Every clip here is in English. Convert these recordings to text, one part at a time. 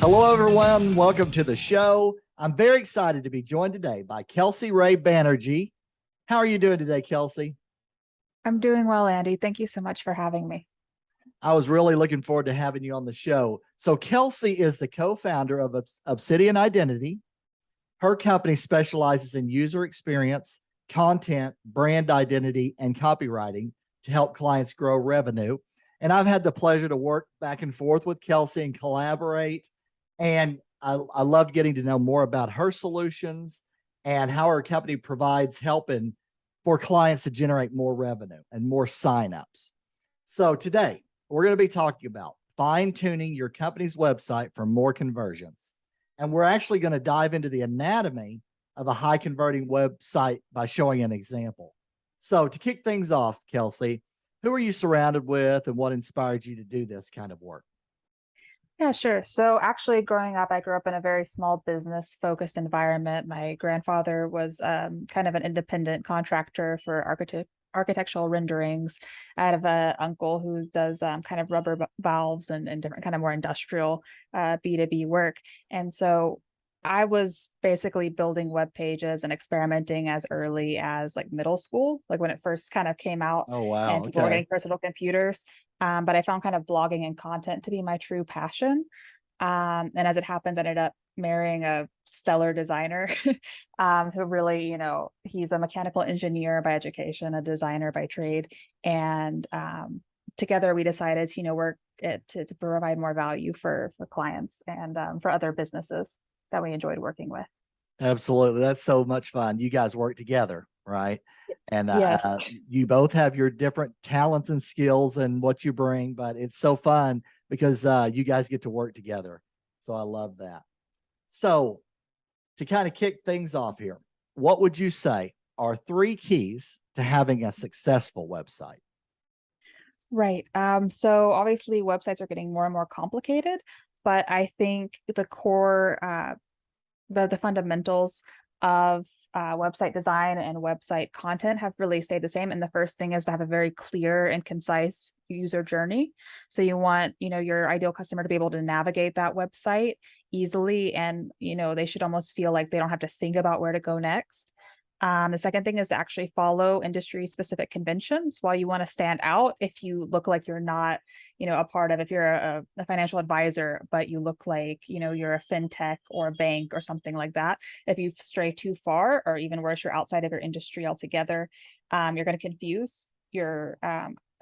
Hello, everyone. Welcome to the show. I'm very excited to be joined today by Kelsey Ray Banerjee. How are you doing today, Kelsey? I'm doing well, Andy. Thank you so much for having me. I was really looking forward to having you on the show. So, Kelsey is the co founder of Obsidian Identity. Her company specializes in user experience, content, brand identity, and copywriting to help clients grow revenue. And I've had the pleasure to work back and forth with Kelsey and collaborate. And I loved getting to know more about her solutions and how her company provides help for clients to generate more revenue and more signups. So today we're going to be talking about fine tuning your company's website for more conversions. And we're actually going to dive into the anatomy of a high converting website by showing an example. So to kick things off, Kelsey, who are you surrounded with and what inspired you to do this kind of work? Yeah, sure. So actually growing up, I grew up in a very small business focused environment. My grandfather was kind of an independent contractor for architectural renderings. I have an uncle who does kind of rubber valves and different kind of more industrial B2B work. And so I was basically building web pages and experimenting as early as like middle school, like when it first kind of came out Oh, and wow. people were Okay. getting personal computers. But I found kind of blogging and content to be my true passion. And as it happens, I ended up marrying a stellar designer who really, he's a mechanical engineer by education, a designer by trade. And together we decided to, work to provide more value for clients and for other businesses that we enjoyed working with. Absolutely. That's so much fun. You guys work together, right? And Yes. you both have your different talents and skills and what you bring, but it's so fun because you guys get to work together. So I love that. So to kind of kick things off here, what would you say are three keys to having a successful website? Right. So obviously websites are getting more and more complicated, but I think the core the fundamentals of website design and website content have really stayed the same. And the first thing is to have a very clear and concise user journey. So you want, your ideal customer to be able to navigate that website easily, and they should almost feel like they don't have to think about where to go next. The second thing is to actually follow industry specific conventions. While you want to stand out, if you look like you're not, a part of, if you're a financial advisor, but you look like, you're a fintech or a bank or something like that, if you stray too far, or even worse, you're outside of your industry altogether, you're going to confuse your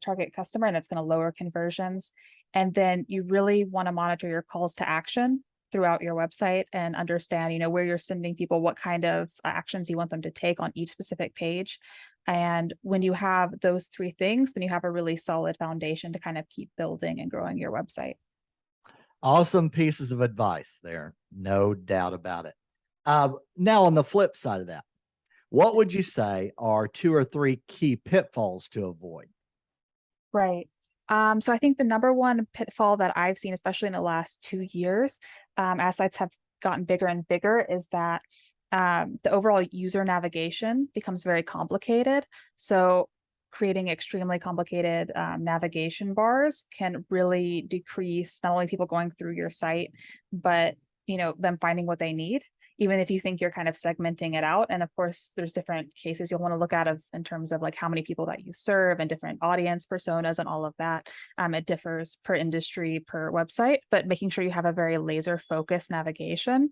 target customer, and that's going to lower conversions. And then you really want to monitor your calls to action throughout your website and understand, where you're sending people, what kind of actions you want them to take on each specific page. And when you have those three things, then you have a really solid foundation to kind of keep building and growing your website. Awesome pieces of advice there. No doubt about it. Now, on the flip side of that, what would you say are two or three key pitfalls to avoid? Right. So I think the number one pitfall that I've seen, especially in the last 2 years, as sites have gotten bigger and bigger, is that the overall user navigation becomes very complicated. So creating extremely complicated navigation bars can really decrease not only people going through your site, but them finding what they need, even if you think you're kind of segmenting it out. And of course, there's different cases you'll want to look at in terms of like how many people that you serve and different audience personas and all of that. It differs per industry, per website, but making sure you have a very laser focused navigation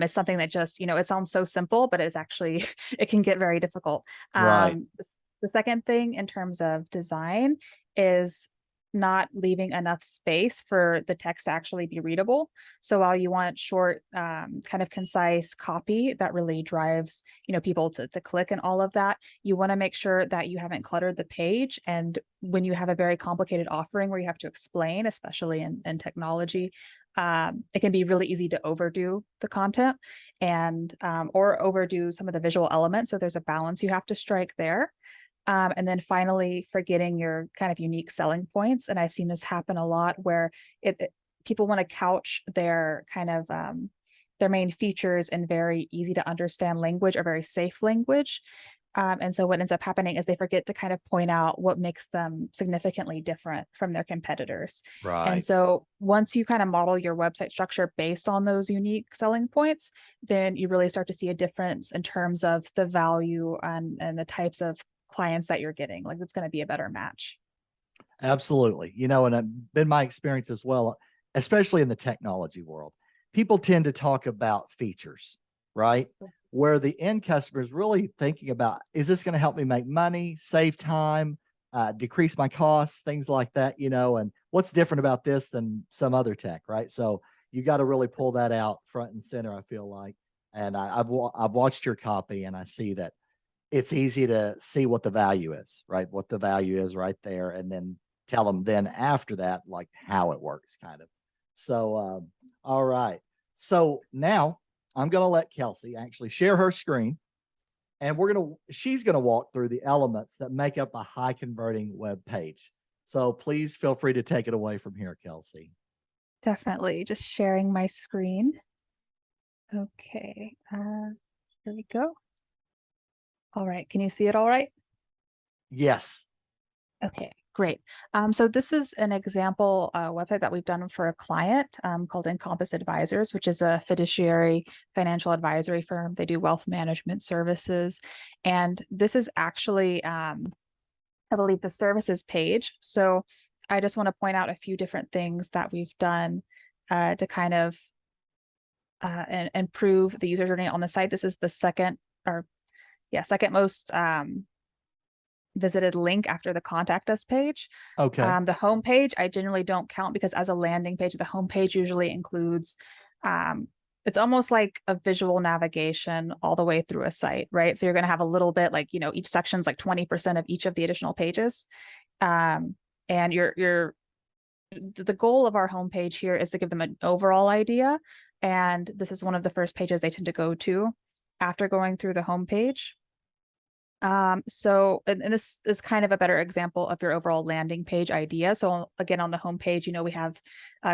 is something that just, it sounds so simple, but it's actually, it can get very difficult. Right. The second thing in terms of design is not leaving enough space for the text to actually be readable. So while you want short, kind of concise copy that really drives, people to click and all of that, you want to make sure that you haven't cluttered the page. And when you have a very complicated offering where you have to explain, especially in technology, it can be really easy to overdo the content and or overdo some of the visual elements. So there's a balance you have to strike there. And then finally, forgetting your kind of unique selling points. And I've seen this happen a lot where people want to couch their kind of their main features in very easy to understand language or very safe language. And so what ends up happening is they forget to kind of point out what makes them significantly different from their competitors. And Right. so once you kind of model your website structure based on those unique selling points, then you really start to see a difference in terms of the value and the types of clients that you're getting. Like it's going to be a better match. Absolutely. And it's been my experience as well, especially in the technology world. People tend to talk about features, right? Where the end customer is really thinking about, is this going to help me make money, save time, decrease my costs, things like that, and what's different about this than some other tech, right? So you got to really pull that out front and center, I feel like. And I've watched your copy and I see that it's easy to see what the value is, right? What the value is right there. And then tell them then after that, like how it works kind of. So, all right. So now I'm going to let Kelsey actually share her screen and she's going to walk through the elements that make up a high converting web page. So please feel free to take it away from here, Kelsey. Definitely. Just sharing my screen. Okay. Here we go. All right. Can you see it all right? Yes. Okay, great. So this is an example website that we've done for a client called Encompass Advisors, which is a fiduciary financial advisory firm. They do wealth management services. And this is actually, I believe, the services page. So I just want to point out a few different things that we've done to kind of improve the user journey on the site. This is the second most visited link after the contact us page. Okay. The home page, I generally don't count because as a landing page, the home page usually includes, it's almost like a visual navigation all the way through a site, right? So you're going to have a little bit like, each section's like 20% of each of the additional pages. And the goal of our homepage here is to give them an overall idea. And this is one of the first pages they tend to go to after going through the homepage. So this is kind of a better example of your overall landing page idea. So again, on the homepage, we have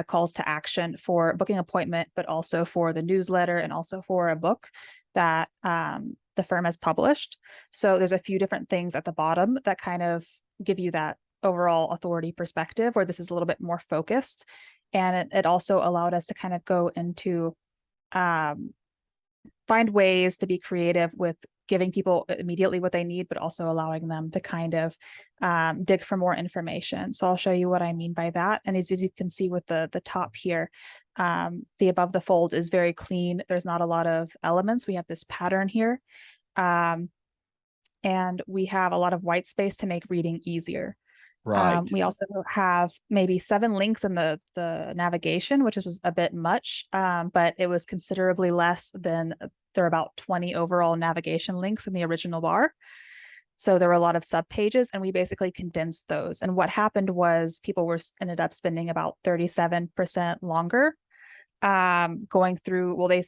calls to action for booking appointment, but also for the newsletter and also for a book that the firm has published. So there's a few different things at the bottom that kind of give you that overall authority perspective, where this is a little bit more focused. And it also allowed us to kind of go into find ways to be creative with giving people immediately what they need, but also allowing them to kind of dig for more information. So I'll show you what I mean by that. And as you can see with the top here, the above the fold is very clean. There's not a lot of elements. We have this pattern here. And we have a lot of white space to make reading easier. Right. We also have maybe 7 links in the navigation, which is a bit much, but it was considerably less than there are about 20 overall navigation links in the original bar. So there were a lot of sub pages, and we basically condensed those. And what happened was people ended up spending about 37% longer going through. Well, they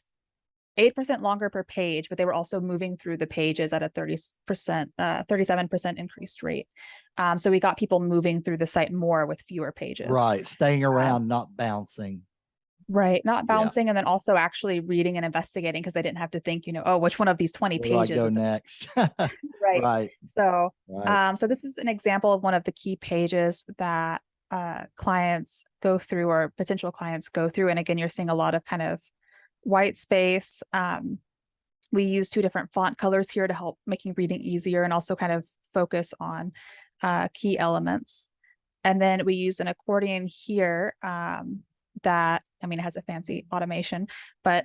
8% longer per page, but they were also moving through the pages at a 37% increased rate. So we got people moving through the site more with fewer pages. Right. Staying around, not bouncing. Right. Not bouncing. And then also actually reading and investigating because they didn't have to think, oh, which one of these 20 Where do I pages go is next? right. Right. So, Right. so this is an example of one of the key pages that clients go through or potential clients go through. And again, you're seeing a lot of kind of white space. We use 2 different font colors here to help making reading easier and also kind of focus on key elements. And then we use an accordion here that, it has a fancy automation, but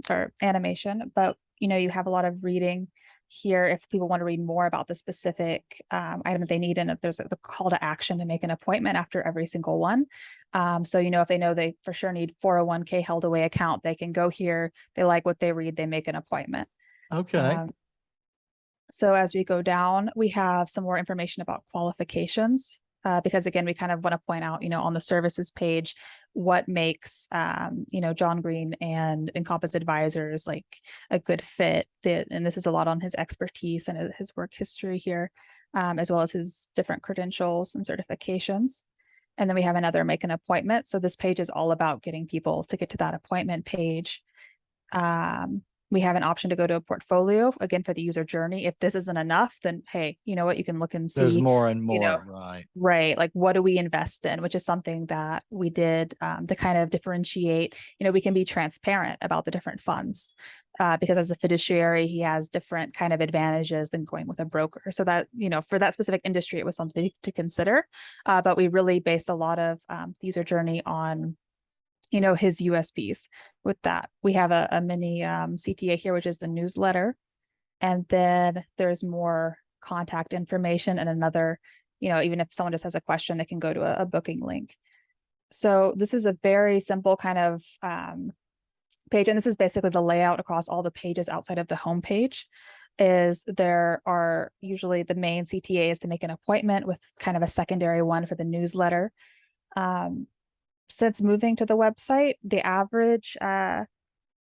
or animation, but you have a lot of reading here if people want to read more about the specific item that they need, and if there's a call to action to make an appointment after every single one. So if they know they for sure need 401k held away account, they can go here, they like what they read, they make an appointment. Okay. So as we go down, we have some more information about qualifications. Because again, we kind of want to point out, on the services page, what makes, John Green and Encompass Advisors like a good fit. And this is a lot on his expertise and his work history here, as well as his different credentials and certifications. And then we have another make an appointment. So this page is all about getting people to get to that appointment page. We have an option to go to a portfolio, again, for the user journey. If this isn't enough, then hey, you know what, you can look and There's see, more and you know, more, right? right, like what do we invest in, which is something that we did to kind of differentiate. You know, we can be transparent about the different funds because as a fiduciary, he has different kind of advantages than going with a broker. So that, you know, for that specific industry, it was something to consider. But we really based a lot of the user journey on, you know, his USPs with that. We have a mini CTA here, which is the newsletter. And then there's more contact information and another, you know, even if someone just has a question, they can go to a booking link. So this is a very simple kind of page. And this is basically the layout across all the pages outside of the home page. Is there are usually the main CTA is to make an appointment with kind of a secondary one for the newsletter. Since moving to the website, the average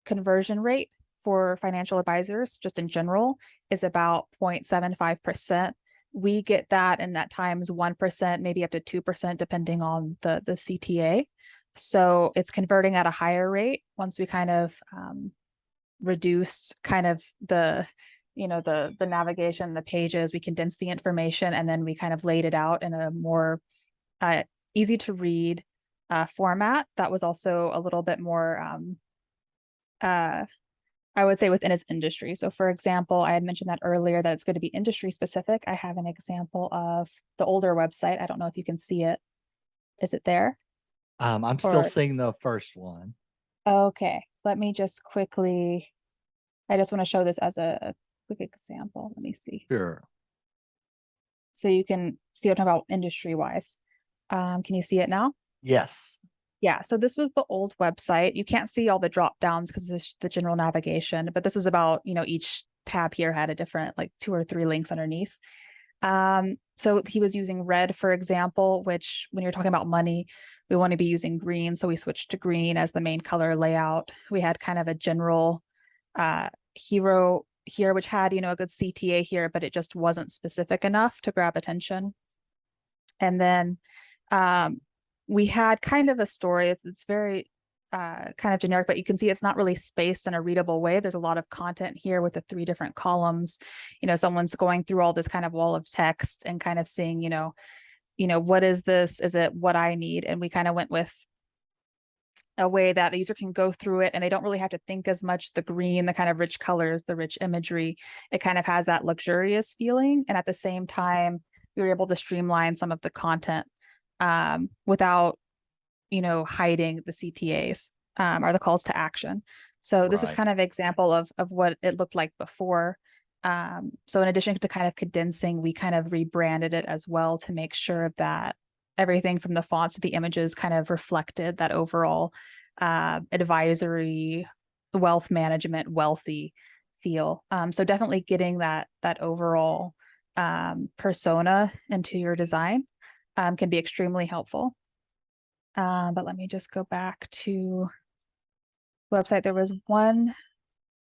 conversion rate for financial advisors, just in general, is about 0.75%. We get that, and at times 1%, maybe up to 2%, depending on the CTA. So it's converting at a higher rate once we kind of reduce kind of the, you know, the navigation, the pages, we condense the information, and then we kind of laid it out in a more easy to read format that was also a little bit more I would say within its industry. So for example, I had mentioned that earlier that it's going to be industry specific. I have an example of the older website. I don't know if you can see it. Is it there? I'm still Or seeing the first one. okay, let me just quickly, I just want to show this as a quick example. Let me see. Sure. So you can see what I'm talking about industry wise. Can you see it now? Yes. Yeah, so this was the old website. You can't see all the drop downs because it's the general navigation, but this was about, you know, each tab here had a different like 2 or 3 links underneath. So he was using red, for example, which when you're talking about money, we want to be using green. So we switched to green as the main color layout. We had kind of a general hero here, which had, you know, a good CTA here, but it just wasn't specific enough to grab attention. And then we had kind of a story. It's very kind of generic, but you can see it's not really spaced in a readable way. There's a lot of content here with the 3 different columns. You know, someone's going through all this kind of wall of text and kind of seeing, you know, what is this? Is it what I need? And we kind of went with a way that a user can go through it and they don't really have to think as much. The green, the kind of rich colors, the rich imagery, it kind of has that luxurious feeling. And at the same time, we were able to streamline some of the content without, you know, hiding the CTAs or the calls to action. So this is Right. kind of example of what it looked like before. So in addition to kind of condensing, we kind of rebranded it as well to make sure that everything from the fonts to the images kind of reflected that overall advisory, wealth management, wealthy feel. So definitely getting that overall persona into your design can be extremely helpful. But let me just go back to website. There was one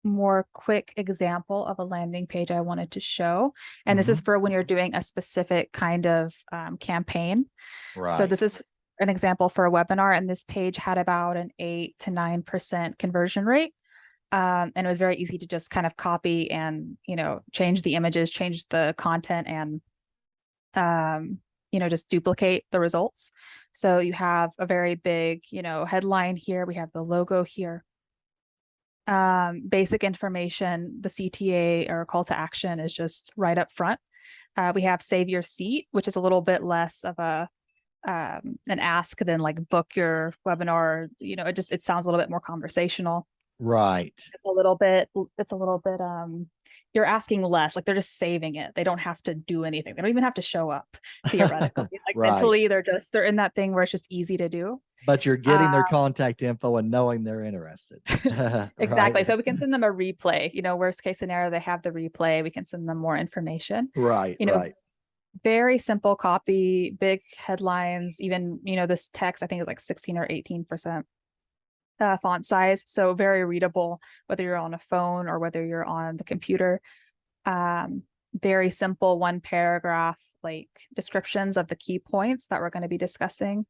more quick example of a landing page I wanted to show. And this is for when you're doing a specific kind of campaign. Right. So this is an example for a webinar, and this page had about an 8 to 9% conversion rate. And it was very easy to just kind of copy and, you know, change the images, change the content, and you know, just duplicate the results. So you have a very big, you know, headline here. We have the logo here. Basic information, the CTA or call to action is just right up front. We have save your seat, which is a little bit less of a an ask than like book your webinar. You know, it sounds a little bit more conversational. Right. It's a little bit you're asking less, like they're just saving it. They don't have to do anything. They don't even have to show up theoretically. Like Right. mentally, they're in that thing where it's just easy to do. But you're getting their contact info and knowing they're interested. Exactly. Right. So we can send them a replay, you know, worst case scenario, they have the replay. We can send them more information. Right. You know, Right. very simple copy, big headlines, even, you know, this text, I think is like 16 or 18% font size. So very readable, whether you're on a phone or whether you're on the computer. Very simple 1 paragraph, like descriptions of the key points that we're going to be discussing.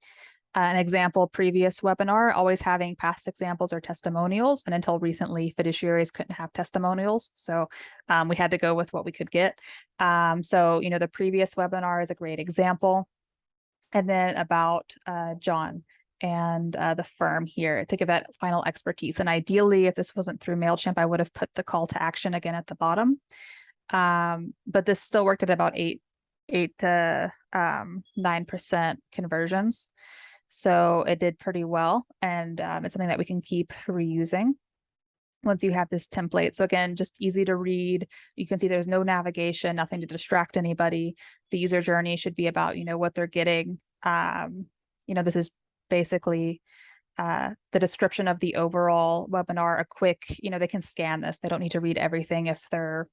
an example previous webinar, always having past examples or testimonials. And until recently, fiduciaries couldn't have testimonials. So we had to go with what we could get. So, the previous webinar is a great example. And then about John and the firm here to give that final expertise. And ideally, if this wasn't through MailChimp, I would have put the call to action again at the bottom. But this still worked at about 8 to 9% conversions. So it did pretty well. And it's something that we can keep reusing once you have this template. So again, just easy to read. You can see there's no navigation, nothing to distract anybody. The user journey should be about, what they're getting. This is basically the description of the overall webinar, a quick, they can scan this. They don't need to read everything if they're,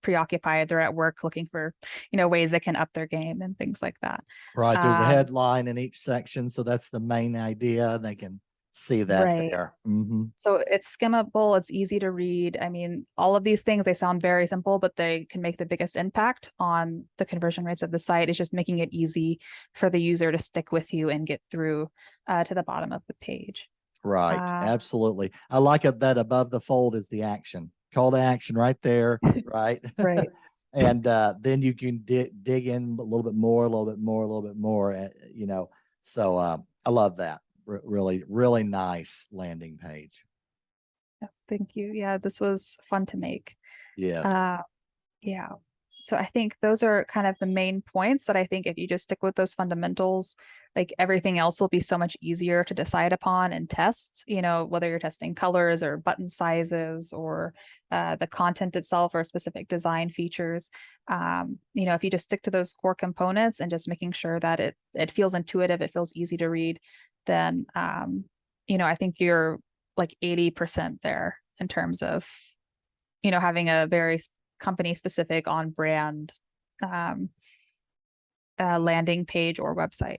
preoccupied, they're at work looking for, ways they can up their game and things like that. Right. There's a headline in each section. So that's the main idea. They can see that Right. there. Mhm. So it's skimmable, it's easy to read. I mean, all of these things, they sound very simple, but they can make the biggest impact on the conversion rates of the site. It's just making it easy for the user to stick with you and get through to the bottom of the page. Right. Absolutely. I like it that above the fold is the action. Call to action right there. Right. Right. And then you can dig in a little bit more, a little bit more, a little bit more, So I love that. Really, really nice landing page. Thank you. Yeah, this was fun to make. Yes. Yeah. So I think those are kind of the main points that I think if you just stick with those fundamentals, like everything else will be so much easier to decide upon and test, whether you're testing colors or button sizes or the content itself or specific design features. If you just stick to those core components and just making sure that it feels intuitive, it feels easy to read, then, I think you're like 80% there in terms of, having a very company specific on brand landing page or website.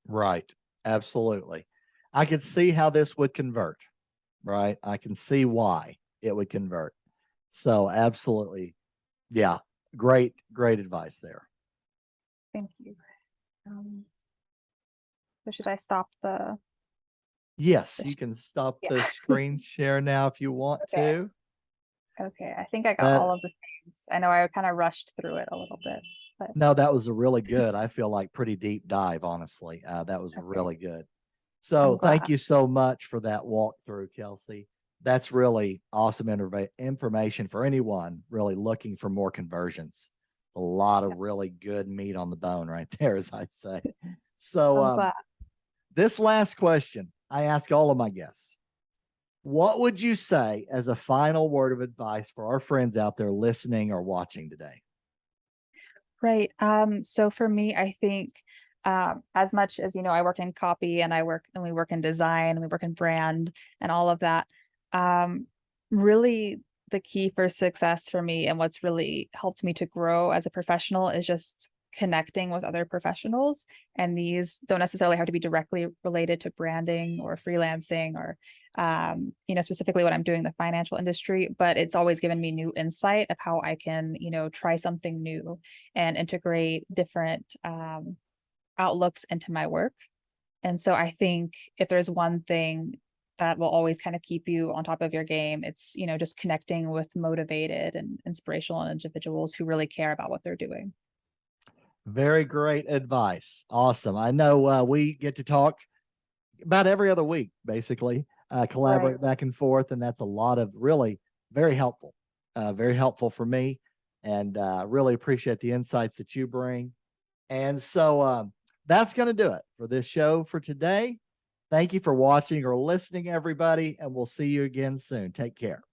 Right. Absolutely. I could see how this would convert, right? I can see why it would convert. So absolutely. Yeah. Great advice there. Thank you. So should I stop the? Yes, you can stop the screen share now if you want to. Okay, I think I got all of the things. I know I kind of rushed through it a little bit, but no, that was a really good. I feel like pretty deep dive, honestly. That was really good. So thank you so much for that walkthrough, Kelsey. That's really awesome information for anyone really looking for more conversions. A lot of really good meat on the bone right there, as I say. So this last question I ask all of my guests. What would you say as a final word of advice for our friends out there listening or watching today? Right. So for me, I think as much as I work in copy and we work in design and we work in brand and all of that. Really the key for success for me and what's really helped me to grow as a professional is just connecting with other professionals. And these don't necessarily have to be directly related to branding or freelancing or specifically what I'm doing in the financial industry, but it's always given me new insight of how I can, try something new and integrate different outlooks into my work. And so I think if there's one thing that will always kind of keep you on top of your game, it's, just connecting with motivated and inspirational individuals who really care about what they're doing. Very great advice. Awesome. I know we get to talk about every other week, basically, collaborate back and forth. And that's a lot of really very helpful for me. And really appreciate the insights that you bring. And so that's going to do it for this show for today. Thank you for watching or listening, everybody. And we'll see you again soon. Take care.